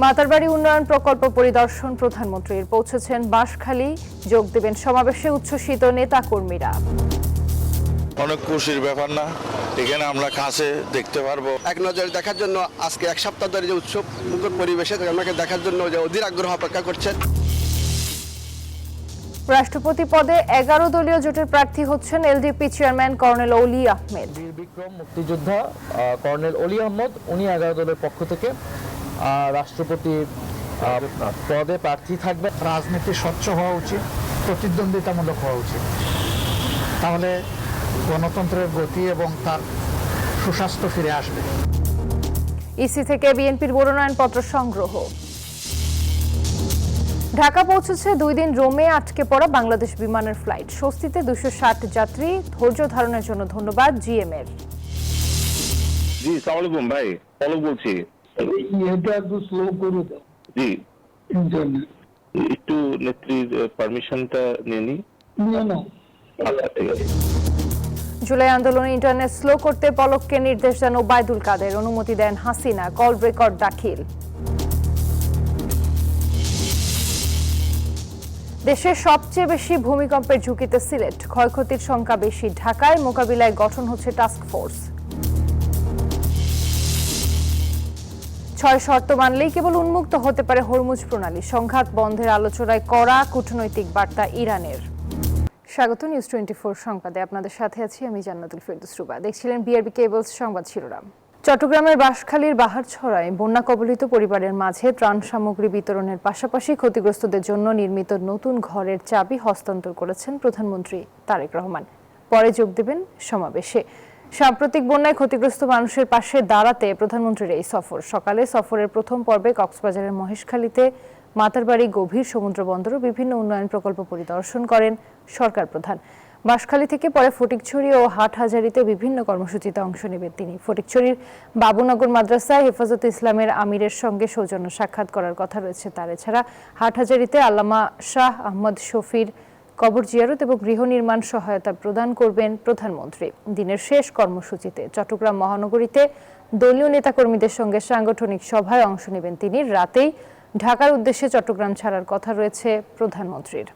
মাতারবাড়ি উন্নয়ন প্রকল্প পরিদর্শন প্রধানমন্ত্রীর, পৌঁছেছেন বাঁশখালী, যোগ দেবেন সমাবেশে উচ্ছ্বসিত নেতাকর্মীরা। অনেক খুশির ব্যাপার না, এখানে আমরা কাছে দেখতে পারবো। এক নজরে দেখার জন্য আজকে এক সপ্তাহ ধরে যে উৎসব মুখর পরিবেশে আমাকে দেখার জন্য যে অধীর আগ্রহ অপেক্ষা করছেন। রাষ্ট্রপতি পদে 11 দলীয় জোটের প্রার্থী হচ্ছেন এলডিপি চেয়ারম্যান কর্নেল অলি আহমেদ। বীর বিক্রম মুক্তিযোদ্ধা কর্নেল অলি আহমদ, উনি 11 দলের পক্ষ থেকে রাষ্ট্রপতি পদে প্রার্থী থাকবেন। রাজনীতি স্বচ্ছ হওয়া উচিত, প্রতিদ্বন্দ্বিতামূলক হওয়া উচিত, তাহলে গণতন্ত্রের গতি এবং তার সুস্বাস্থ্য ফিরে আসবে। ইসি থেকে বিএনপির মনোনয়নপত্র সংগ্রহ। ঢাকা পৌঁছেছে 2 দিন রোমে আটকে পড়া বাংলাদেশ বিমানের ফ্লাইট। স্বস্তিতে 260 যাত্রী, ধৈর্য ধারণের জন্য ধন্যবাদ জিএম এর। জি, আসসালামু আলাইকুম ভাই, পলক বলছি। এটা একটু স্লো করে দাও। জি, ইন্টারনেট একটু নেত্রীর পারমিশনটা নিয়ে নি। না আচ্ছা, ঠিক আছে। জুলাই আন্দোলনে ইন্টারনেট স্লো করতে পলককে নির্দেশ দেন ওবায়দুল কাদের, অনুমতি দেন হাসিনা, কল রেকর্ড দাখিল। দেশের সবচেয়ে বেশি ভূমিকম্পের ঝুঁকিতে সিলেট, ক্ষয়ক্ষতির সংখ্যা বেশি ঢাকায়, মোকাবিলায় গঠন হচ্ছে টাস্ক ফোর্স। 6 শর্ত মানলেই কেবল উন্মুক্ত হতে পারে হরমুজ প্রণালী, সংঘাত বন্ধের আলোচনায় কড়া কূটনৈতিক বার্তা ইরানের। স্বাগত নিউজ 24 সংবাদে, আপনাদের সাথে আছি আমি জান্নাতুল ফেরদৌস রুবা। দেখছিলেন বিআরবি কেবলস সংবাদ শিরোনাম। চট্টগ্রামের বাঁশখালীর বাহারছড়ায় বন্যা কবলিত পরিবারের মাঝে ত্রাণ সামগ্রী বিতরণের পাশাপাশি ক্ষতিগ্রস্তদের জন্য নির্মিত নতুন ঘরের চাবি হস্তান্তর করেছেন প্রধানমন্ত্রী তারেক রহমান। পরে যোগ দেবেন সমাবেশে। সাম্প্রতিক বন্যায় ক্ষতিগ্রস্ত মানুষের পাশে দাঁড়াতে প্রধানমন্ত্রীর এই সফর। সকালে সফরের প্রথম পর্বে কক্সবাজারের মহেশখালীতে মাতারবাড়ি গভীর সমুদ্র বন্দর ও বিভিন্ন উন্নয়ন প্রকল্প পরিদর্শন করেন সরকার প্রধান। বাঁশখালী থেকে পরে ফটিকছড়ি ও হাটহাজারীতে বিভিন্ন কর্মসূচিতে অংশ নেবেন তিনি। ফটিকছড়ির বাবুনগর মাদ্রাসায় হেফাজতে ইসলামের আমিরের সঙ্গে সৌজন্য সাক্ষাৎ করার কথা রয়েছে তার। এছাড়া হাটহাজারীতে আল্লামা শাহ আহমদ শফির কবর জিয়ারত এবং গৃহ নির্মাণ সহায়তা প্রদান করবেন প্রধানমন্ত্রী। দিনের শেষ কর্মসূচিতে চট্টগ্রাম মহানগরীতে দলীয় নেতাকর্মীদের সঙ্গে সাংগঠনিক সভায় অংশ নেবেন তিনি। রাতেই ঢাকার উদ্দেশ্যে চট্টগ্রাম ছাড়ার কথা রয়েছে প্রধানমন্ত্রীর।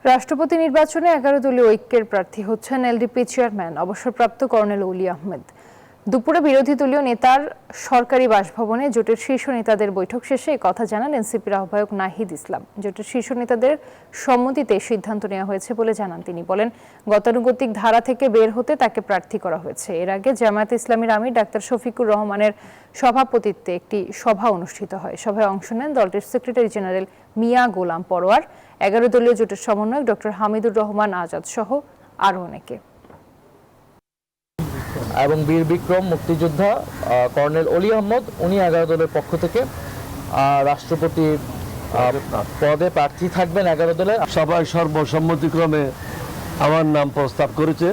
রাষ্ট্রপতি নির্বাচনে 11 দলীয় ঐক্যের প্রার্থী হচ্ছেন এলডিপি চেয়ারম্যান অবসরপ্রাপ্ত কর্নেল অলি আহমেদ। দুপুরে বিরোধী দলীয় নেতার সরকারি বাসভবনে জোটের শীর্ষ নেতাদের বৈঠক শেষে কথা জানান এনসিপির আহ্বায়ক নাহিদ ইসলাম। জোটের শীর্ষ নেতাদের সম্মতিতে সিদ্ধান্ত নেওয়া হয়েছে বলে জানান তিনি। বলেন, গতানুগতিক ধারা থেকে বের হতে তাকে প্রার্থী করা হয়েছে। এর আগে জামায়াতে ইসলামীর আমির ডাক্তার শফিকুর রহমানের সভাপতিত্বে একটি সভা অনুষ্ঠিত হয়। সভায় অংশ নেন দলটির সেক্রেটারি জেনারেল মিয়া গোলাম পরোয়ার, 11 দলীয় জোটের সমন্বয়ক ডক্টর হামিদুর রহমান আজাদ সহ আরও অনেকে। এবং বীর বিক্রম মুক্তিযোদ্ধা কর্নেল অলি আহমদ, উনি 11 দলের পক্ষ থেকে রাষ্ট্রপতি পদে প্রার্থী থাকবেন 11 দলের। সবাই সর্বসম্মতিক্রমে আমার নাম প্রস্তাব করেছে।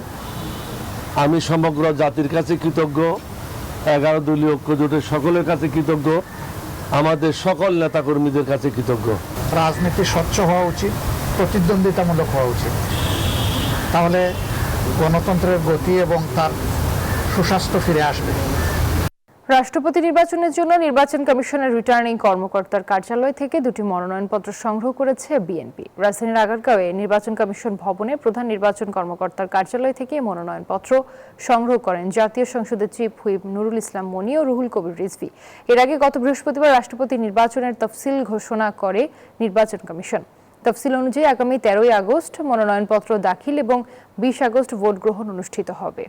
আমি সমগ্র জাতির কাছে কৃতজ্ঞ, 11 দলীয় ঐক্য জোটের সকলের কাছে কৃতজ্ঞ, আমাদের সকল নেতাকর্মীদের কাছে কৃতজ্ঞ। রাজনীতি স্বচ্ছ হওয়া উচিত, প্রতিদ্বন্দ্বিতামূলক হওয়া উচিত, তাহলে গণতন্ত্রের গতি এবং তার সুস্বাস্থ্য ফিরে আসবে। রাষ্ট্রপতি নির্বাচনের জন্য নির্বাচন কমিশনের রিটার্নিং কর্মকর্তার কার্যালয় থেকে 2টি মনোনয়নপত্র সংগ্রহ করেছে বিএনপি। রাজধানীর আগারগাঁওয়ে নির্বাচন কমিশন ভবনে প্রধান নির্বাচন কর্মকর্তার কার্যালয় থেকে মনোনয়নপত্র সংগ্রহ করেন জাতীয় সংসদের চিফ হুইপ নুরুল ইসলাম মনি ও রুহুল কবির রিজভী। এর আগে গত বৃহস্পতিবার রাষ্ট্রপতি নির্বাচনের তফসিল ঘোষণা করে নির্বাচন কমিশন। তফসিল অনুযায়ী আগামী 13 আগস্ট মনোনয়নপত্র দাখিল এবং 20 আগস্ট ভোট গ্রহণ অনুষ্ঠিত হবে।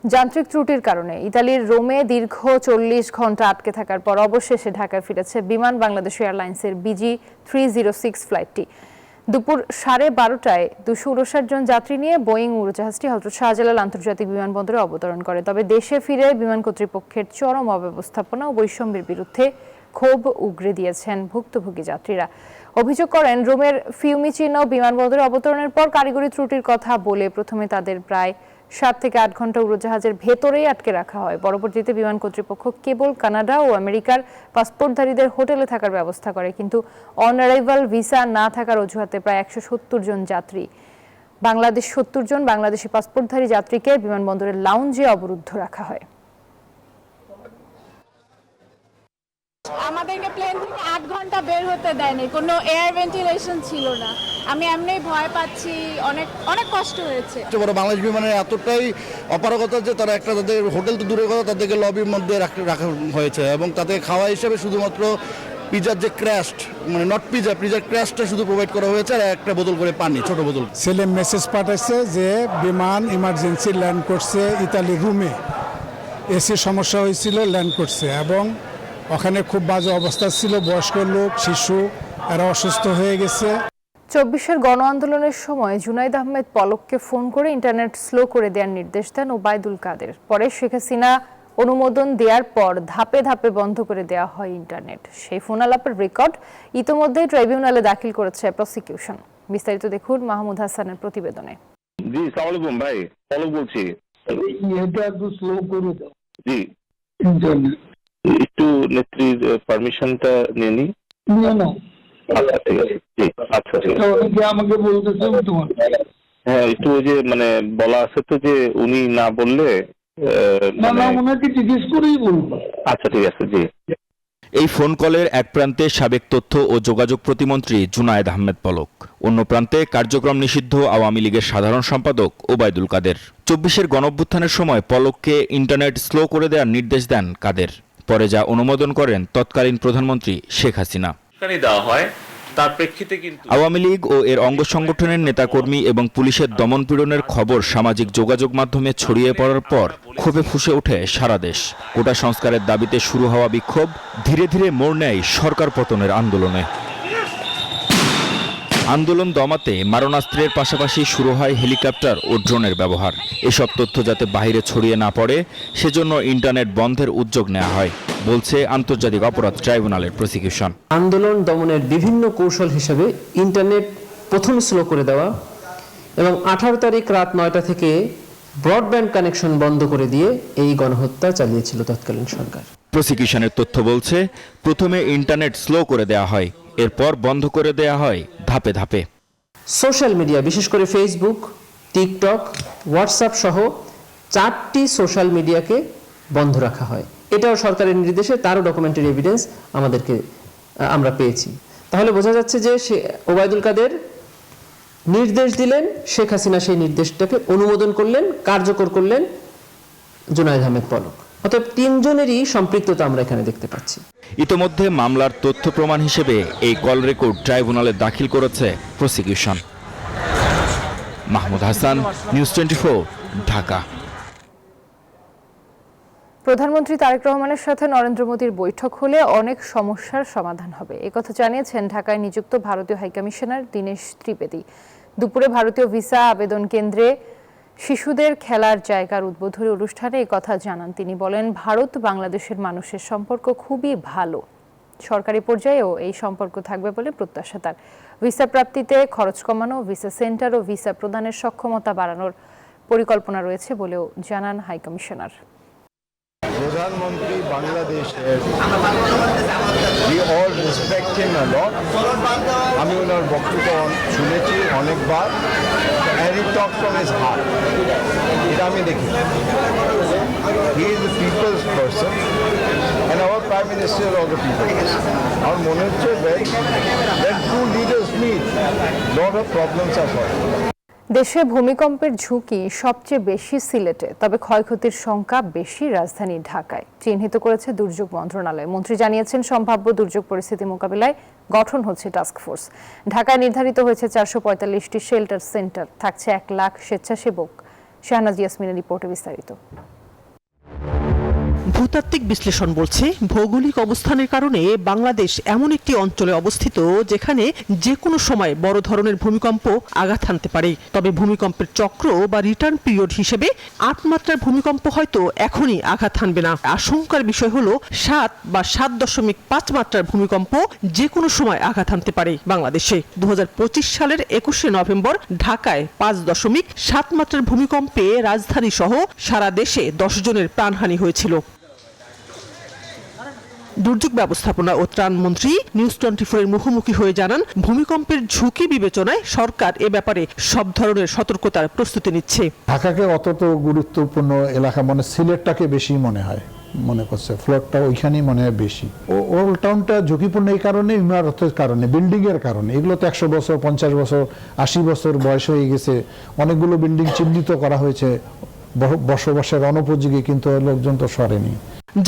যান্ত্রিক ত্রুটির কারণে ইতালির রোমে দীর্ঘ 40 ঘন্টা আটকে থাকার পর অবশেষে ঢাকায় ফিরেছে বিমান বাংলাদেশ এয়ারলাইন্সের BG 306 ফ্লাইটটি। দুপুর 12:30টায় 259 জন যাত্রী নিয়ে বোয়িং উড়োজাহাজটি হযরত শাহজালাল আন্তর্জাতিক বিমানবন্দরে অবতরণ করে। তবে দেশে ফিরে বিমান কর্তৃপক্ষের চরম অব্যবস্থাপনা ও বৈষম্যের বিরুদ্ধে ক্ষোভ উগরে দিয়েছেন ভুক্তভোগী যাত্রীরা। অভিযোগ করেন, রোমের ফিউমিচিনো বিমানবন্দরে অবতরণের পর কারিগরি ত্রুটির কথা বলে প্রথমে তাদের প্রায় 7 থেকে 8 ঘন্টা উড়োজাহাজের ভেতরেই আটকে রাখা হয়। পরবর্তীতে বিমান কর্তৃপক্ষ কেবল কানাডা ও আমেরিকার পাসপোর্টধারীদের হোটেলে থাকার ব্যবস্থা করে, কিন্তু অন অ্যারাইভাল ভিসা না থাকার অজুহাতে প্রায় 170 জন যাত্রী, 70 জন বাংলাদেশি পাসপোর্টধারী যাত্রীকে বিমানবন্দরের লাউঞ্জে অবরুদ্ধ রাখা হয়। আমাদেরকে প্লেন থেকে 8 ঘন্টা বের হতে দেয়নি, কোনো এয়ার ভেন্টিলেশন ছিল না। আমি এমনিই ভয় পাচ্ছি, অনেক অনেক কষ্ট হয়েছে। বড় বাংলাদেশ বিমানের এতটাই অপারগতা যে তারা একটা তাদের হোটেল তো দূরের কথা, তাদেরকে লবির মধ্যে রাখা হয়েছে এবং তাদের খাওয়া হিসেবে শুধুমাত্র পিজার যে ক্র্যাস্ট মানে নট পিজার ক্র্যাস্টটা শুধু প্রোভাইড করা হয়েছে আর একটা বোতল করে পানি, ছোট বোতল। ছেলে মেসেজ পাঠাচ্ছে যে বিমান ইমার্জেন্সি ল্যান্ড করছে ইতালি রুমে, এসি সমস্যা হয়েছিল, ল্যান্ড করছে এবং ওখানে খুব বাজে অবস্থা ছিল, বয়স্ক লোক, শিশু এরা অসুস্থ হয়ে গেছে। 24-এর গণ আন্দোলনের সময় জুনাইদ আহমেদ পলককে ফোন করে ইন্টারনেট স্লো করে দেওয়ার নির্দেশ দেন ওবায়দুল কাদের। পরে শেখ হাসিনা অনুমোদন দেওয়ার পর ধাপে ধাপে বন্ধ করে দেওয়া হয় ইন্টারনেট। সেই ফোন আলাপের রেকর্ড ইতোমধ্যেই ট্রাইব্যুনালে দাখিল করেছে প্রসিকিউশন। বিস্তারিত দেখুন মাহমুদ হাসানের প্রতিবেদনে। জি সালাম আলাইকুম ভাই, পলক বলছি। এটা একটু স্লো করে দাও জি ইন্টারনেট। একটু নেত্রীর পারমিশনটা নিয়ে নি। নিয়ে নাও। আচ্ছা ঠিক আছে, জি আচ্ছা ঠিক আছে। অনেকে আমাকে বলতেছে তোমার হ্যাঁ একটু ওই যে মানে বলা আছে তো যে উনি না বললে না না ওনাকে জিজ্ঞেস করেই বলবো। আচ্ছা ঠিক আছে জি। এই ফোন কলের এক প্রান্তে সাবেক তথ্য ও যোগাযোগ প্রতিমন্ত্রী জুনায়েদ আহমেদ পলক, অন্য প্রান্তে কার্যক্রম নিষিদ্ধ আওয়ামী লীগের সাধারণ সম্পাদক ওবায়দুল কাদের। 24-এর গণঅভ্যুত্থানের সময় পলককে ইন্টারনেট স্লো করে দেওয়ার নির্দেশ দেন কাদের। পরে যা অনুমোদন করেন তৎকালীন প্রধানমন্ত্রী শেখ হাসিনা। দেওয়া হয় তার প্রেক্ষিতে কিন্তু আওয়ামী লীগ ও এর অঙ্গ সংগঠনের নেতাকর্মী এবং পুলিশের দমনপীড়নের খবর সামাজিক যোগাযোগ মাধ্যমে ছড়িয়ে পড়ার পর ক্ষোভে ফুঁসে ওঠে সারা দেশ। কোটা সংস্কারের দাবিতে শুরু হওয়া বিক্ষোভ ধীরে ধীরে মোড় নেয় সরকার পতনের আন্দোলনে। আন্দোলন দমাতে মারণাস্ত্রের পাশাপাশি শুরু হয় হেলিকপ্টার ও ড্রোনের ব্যবহার। এসব তথ্য যাতে বাইরে ছড়িয়ে না পড়ে সেজন্য ইন্টারনেট বন্ধের উদ্যোগ নেওয়া হয়, বলছে আন্তর্জাতিক অপরাধ ট্রাইব্যুনালের প্রসিকিউশন। আন্দোলন দমনের বিভিন্ন কৌশল হিসেবে ইন্টারনেট প্রথম স্লো করে দেওয়া এবং 18 তারিখ রাত 9টা থেকে ব্রডব্যান্ড কানেকশন বন্ধ করে দিয়ে এই গণহত্যা চালিয়েছিল তৎকালীন সরকার। প্রসিকিউশনের তথ্য বলছে প্রথমে ইন্টারনেট স্লো করে দেওয়া হয়, এরপর বন্ধ করে দেওয়া হয় ধাপে ধাপে। সোশ্যাল মিডিয়া বিশেষ করে ফেসবুক, টিকটক, হোয়াটসঅ্যাপ সহ 4টি সোশ্যাল মিডিয়াকে বন্ধ রাখা হয়। এটাও সরকারের নির্দেশে, তারও ডকুমেন্টারি এভিডেন্স আমরা পেয়েছি। তাহলে বোঝা যাচ্ছে যে ওবায়দুল কাদের নির্দেশ দিলেন, শেখ হাসিনা সেই নির্দেশটাকে অনুমোদন করলেন, কার্যকর করলেন জুনায়েদ আহমেদ পলক। অতএব তিনজনেরই সম্পৃক্ততা আমরা এখানে দেখতে পাচ্ছি। ইতোমধ্যে মামলার তথ্য প্রমাণ হিসেবে এই কল রেকর্ড ট্রাইব্যুনালে দাখিল করেছে প্রসিকিউশন। মাহমুদ হাসান, নিউজ 24, ঢাকা। প্রধানমন্ত্রী তারেক রহমানের সাথে নরেন্দ্র মোদীর বৈঠক হলে অনেক সমস্যার সমাধান হবে, একথা জানিয়েছেন ঢাকায় নিযুক্ত ভারতীয় হাইকমিশনার দীনেশ ত্রিবেদী। দুপুরে ভারতীয় ভিসা আবেদন কেন্দ্রে শিশুদের খেলার জায়গার উদ্বোধনী অনুষ্ঠানে এই কথা জানান তিনি। বলেন, ভারত বাংলাদেশের মানুষের সম্পর্ক খুবই ভালো, সরকারি পর্যায়েও এই সম্পর্ক থাকবে বলে প্রত্যাশা তার। ভিসা প্রাপ্তিতে খরচ কমানো, ভিসা সেন্টার ও ভিসা প্রদানের সক্ষমতা বাড়ানোর পরিকল্পনা রয়েছে বলেও জানান হাইকমিশনার। প্রধানমন্ত্রী বাংলাদেশের we all respect him a lot. আমি ওনার বক্তব্য শুনেছি অনেকবার, and he talks from his heart. এটা আমি দেখি। He is the people's person, and our Prime Minister is also people's person. আমার মনে হচ্ছে when two leaders meet, lot of problems are solved. দেশে ভূমিকম্পের ঝুঁকি সবচেয়ে বেশি সিলেটে, তবে ক্ষয়ক্ষতির সংখ্যা বেশি রাজধানী ঢাকায়, চিহ্নিত করেছে দুর্যোগ মন্ত্রণালয়। মন্ত্রী জানিয়েছেন, সম্ভাব্য দুর্যোগ পরিস্থিতি মোকাবিলায় গঠন হচ্ছে টাস্কফোর্স। ঢাকায় নির্ধারিত হয়েছে 445টি শেল্টার সেন্টার, থাকছে 1 লাখ স্বেচ্ছাসেবক। শাহনাজ ইয়াসমিনের রিপোর্টে বিস্তারিত। ভূতাত্ত্বিক বিশ্লেষণ বলছে, ভৌগোলিক অবস্থানের কারণে বাংলাদেশ এমন একটি অঞ্চলে অবস্থিত যেখানে যে কোনো সময় বড় ধরনের ভূমিকম্প আঘাত হানতে পারে। তবে ভূমিকম্পের চক্র বা রিটার্ন পিরিয়ড হিসেবে 8 মাত্রার ভূমিকম্প হয়তো এখনই আঘাত হানবে না। আশঙ্কার বিষয় হলো 7 বা 7.5 মাত্রার ভূমিকম্প যে কোনো সময় আঘাত হানতে পারে বাংলাদেশে। 2025 সালের 21শে নভেম্বর ঢাকায় 5.7 মাত্রার ভূমিকম্পে রাজধানী সহ সারা দেশে 10 জনের প্রাণহানি হয়েছিল। দুর্যোগ ব্যবস্থাপনা ও ত্রাণ মন্ত্রী নিউজ 24 এর মুখোমুখি হয়ে জানান, ভূমিকম্পের ঝুঁকি বিবেচনায় সরকার এ ব্যাপারে সব ধরনের সতর্কতার প্রস্তুতি নিচ্ছে। ঢাকাকে অত তো গুরুত্বপূর্ণ এলাকা মনে, সিলেটটাকে বেশি মনে হয়। মনে করছে, ফ্লোরটা ওইখানেই মনে হয় বেশি। ওল্ড টাউনটা ঝুঁকিপূর্ণ এই কারণে, ইমারতের কারণে, বিল্ডিং এর কারণে। এগুলো তো 100 বছর, 50 বছর, 80 বছর বয়স হয়ে গেছে। অনেকগুলো বিল্ডিং চিহ্নিত করা হয়েছে বসবাসের অনুপযোগী, কিন্তু লোকজন তো সরেনি।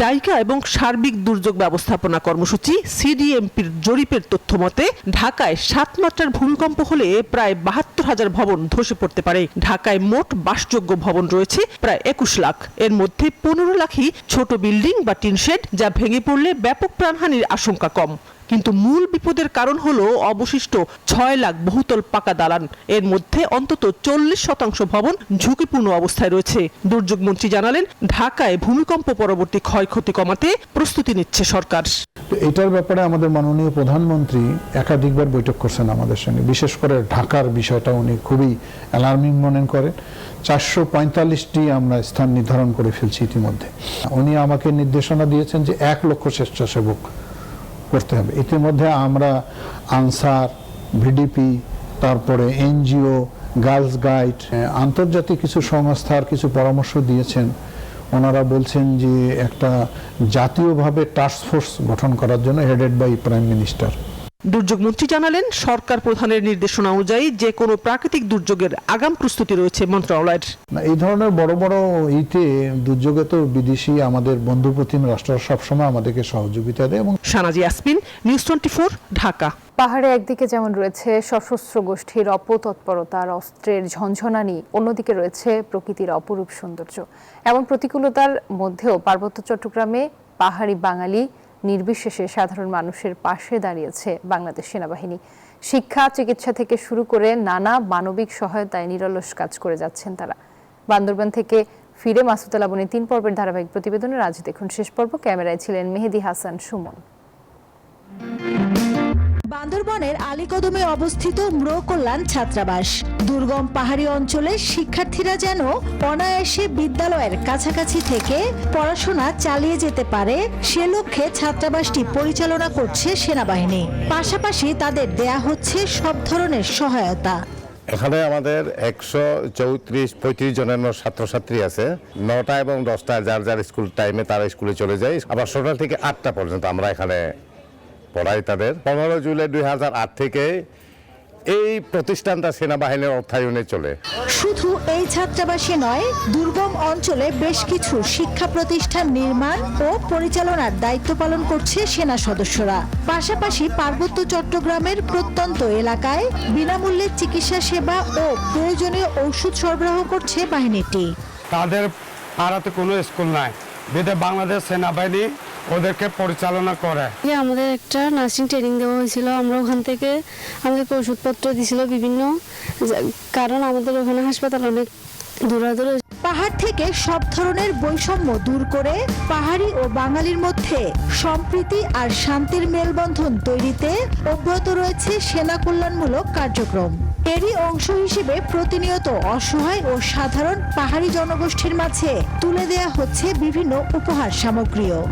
জাইকা এবং সার্বিক দুর্যোগ ব্যবস্থাপনা কর্মসূচি সিডিএমপির জরিপের তথ্য মতে ঢাকায় 7 মাত্রার ভূমিকম্প হলে প্রায় 72,000 ভবন ধসে পড়তে পারে। ঢাকায় মোট বাসযোগ্য ভবন রয়েছে প্রায় 21 লাখ। এর মধ্যে 15 লাখই ছোট বিল্ডিং বা টিনশেড, যা ভেঙে পড়লে ব্যাপক প্রাণহানির আশঙ্কা কম। কিন্তু মূল বিপদের কারণ হলো অবশিষ্ট 6 লাখ বহুতল পাকা দালান। এর মধ্যে অন্তত 40% ভবন ঝুঁকিপূর্ণ অবস্থায় রয়েছে। দুর্যোগ মন্ত্রী জানালেন, ঢাকায় ভূমিকম্প পরবর্তী ক্ষয়ক্ষতি কমাতে প্রস্তুতি নিচ্ছে সরকার। এটার ব্যাপারে আমাদের মাননীয় প্রধানমন্ত্রী একাধিকবার বৈঠক করছেন আমাদের সঙ্গে। বিশেষ করে ঢাকার বিষয়টা উনি খুবই অ্যালার্মিং মনে করেন। 445টি আমরা স্থান নির্ধারণ করে ফেলছি ইতিমধ্যে। উনি আমাকে নির্দেশনা দিয়েছেন যে 1 লক্ষ স্বেচ্ছাসেবক করতে হবে। ইতিমধ্যে আমরা আনসার, ভিডিপি, তারপরে এনজিও, গার্লস গাইড, আন্তর্জাতিক কিছু সংস্থার কিছু পরামর্শ দিয়েছেন। ওনারা বলছেন যে একটা জাতীয়ভাবে টাস্ক ফোর্স গঠন করার জন্য, হেডেড বাই প্রাইম মিনিস্টার। দুর্যোগ মন্ত্রী জানালেন, সরকার প্রধানের নির্দেশনা অনুযায়ী যে কোনো প্রাকৃতিক দুর্যোগের আগাম প্রস্তুতি রয়েছে মন্ত্রণালয়ের। এই ধরনের বড় বড় দুর্যোগে তো বিদেশি আমাদের বন্ধুপ্রতিম রাষ্ট্ররা সবসময় আমাদেরকে সহযোগিতা দেয়। এবং শানাজি ইয়াসমিন, নিউজ 24, ঢাকা। পাহাড়ে একদিকে যেমন রয়েছে সশস্ত্র গোষ্ঠীর অপতৎপরতার অস্ত্রের ঝনঝনানি, অন্যদিকে রয়েছে প্রকৃতির অপরূপ সৌন্দর্য। এমন প্রতিকূলতার মধ্যেও পার্বত্য চট্টগ্রামে পাহাড়ি বাঙালি নির্বিশেষে সাধারণ মানুষের পাশে দাঁড়িয়েছে বাংলাদেশ সেনাবাহিনী। শিক্ষা, চিকিৎসা থেকে শুরু করে নানা মানবিক সহায়তায় নিরলস কাজ করে যাচ্ছেন তারা। বান্দরবান থেকে ফিরে মাসুদ লাবণী 3 পর্বের ধারাবাহিক প্রতিবেদনের আজ দেখুন শেষ পর্ব। ক্যামেরায় ছিলেন মেহেদি হাসান সুমন। বান্দরবনের আলীকদমে অবস্থিত ম্রকল্যাণ ছাত্রাবাস। দুর্গম পাহাড়ি অঞ্চলে শিক্ষার্থীরা যেন অনায়াসে বিদ্যালয়ের কাছাকাছি থেকে পড়াশোনা চালিয়ে যেতে পারে, সে লক্ষ্যে ছাত্রাবাসটি পরিচালনা করছে সেনাবাহিনী। পাশাপাশি তাদের দেয়া হচ্ছে সব ধরনের সহায়তা। এখানে আমাদের 134-35 জনের ছাত্রছাত্রী আছে। 9টা এবং 10টায় যার যার স্কুল টাইমে তারা স্কুলে চলে যায়। আবার 6টা থেকে 8টা পর্যন্ত আমরা এখানে পড়াই তাদের। 15 জুলাই 2008 থেকে এই প্রতিষ্ঠানটা সেনাবাহিনীর অর্থায়নে চলে। শুধু এই ছাত্রাবাসে নয়, দুর্গম অঞ্চলে বেশ কিছু শিক্ষা প্রতিষ্ঠান নির্মাণ ও পরিচালনার দায়িত্ব পালন করছে সেনা সদস্যরা। পাশাপাশি পার্বত্য চট্টগ্রামের প্রত্যন্ত এলাকায় বিনামূল্যে চিকিৎসা সেবা ও প্রয়োজনীয় ঔষধ সরবরাহ করছে বাহিনীটি। তাদের পাড়াতে কোনো স্কুল নাই, যেটা বাংলাদেশ সেনাবাহিনী ওদেরকে পরিচালনা করে। আমাদের একটা নার্সিং ট্রেনিং দেওয়া হয়েছিল, আমরা ওখান থেকে আমাদেরকে ওষুধপত্র দিয়েছিল বিভিন্ন, কারণ আমাদের ওখানে হাসপাতাল অনেক দূরাদূরে। পাহাড় থেকে সব ধরনের বৈষম্য দূর করে পাহাড়ি ও বাঙালির মধ্যে সম্প্রীতি আর শান্তির মেলবন্ধন তৈরিতে অব্যাহত রয়েছে সেনা কল্যাণমূলক কার্যক্রম। এরই অংশ হিসেবে প্রতিনিয়ত অসহায় ও সাধারণ পাহাড়ি জনগোষ্ঠীর মাঝে তুলে দেয়া হচ্ছে বিভিন্ন উপহার সামগ্রীও।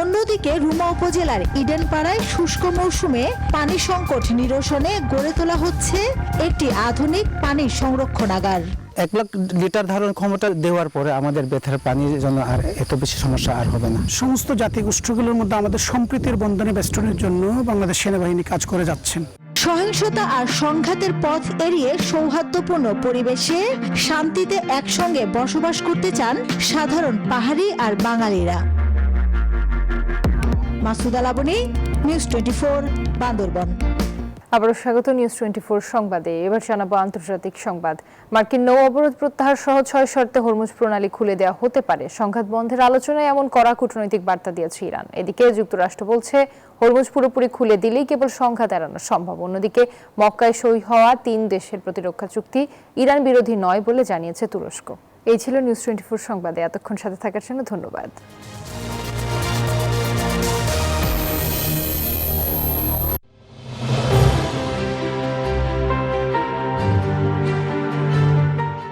অন্যদিকে রুমা উপজেলার ইডেনপাড়ায় শুষ্ক মৌসুমে পানি সংকট নিরসনে গড়ে তোলা হচ্ছে একটি আধুনিক পানি সংরক্ষণাগার। 1 লাখ লিটার ধারণ ক্ষমতা দেওয়ার পরে আমাদের বেথের পানির জন্য আর এত বেশি সমস্যা আর হবে না। সমস্ত জাতিগোষ্ঠীগুলোর মধ্যে আমাদের সম্প্রীতির বন্ধনে বেষ্টনের জন্য বাংলাদেশ সেনাবাহিনী কাজ করে যাচ্ছেন। সহিংসতা আর সংঘাতের পথ এড়িয়ে সৌহার্দ্যপূর্ণ পরিবেশে শান্তিতে একসঙ্গে বসবাস করতে চান সাধারণ পাহাড়ি আর বাঙালিরা। মাসুদা লাবণী, নিউজ 24, বান্দরবান। আবারও স্বাগত নিউজ 24 সংবাদে। এবার জানাবো আন্তর্জাতিক সংবাদ। মার্কিন নৌ অবরোধ প্রত্যাহার সহ 6 শর্তে হরমুজ প্রণালী খুলে দেওয়া হতে পারে। সংঘাত বন্ধের আলোচনায় এমন কড়া কূটনৈতিক বার্তা দিয়েছে ইরান। এদিকে যুক্তরাষ্ট্র বলছে হরমুজ পুরোপুরি খুলে দিলেই কেবল সংঘাত এড়ানো সম্ভব। অন্যদিকে মক্কায় সই হওয়া 3 দেশের প্রতিরক্ষা চুক্তি ইরান বিরোধী নয় বলে জানিয়েছে তুরস্ক। এই ছিল নিউজ 24 সংবাদে। এতক্ষণ সাথে থাকার জন্য ধন্যবাদ।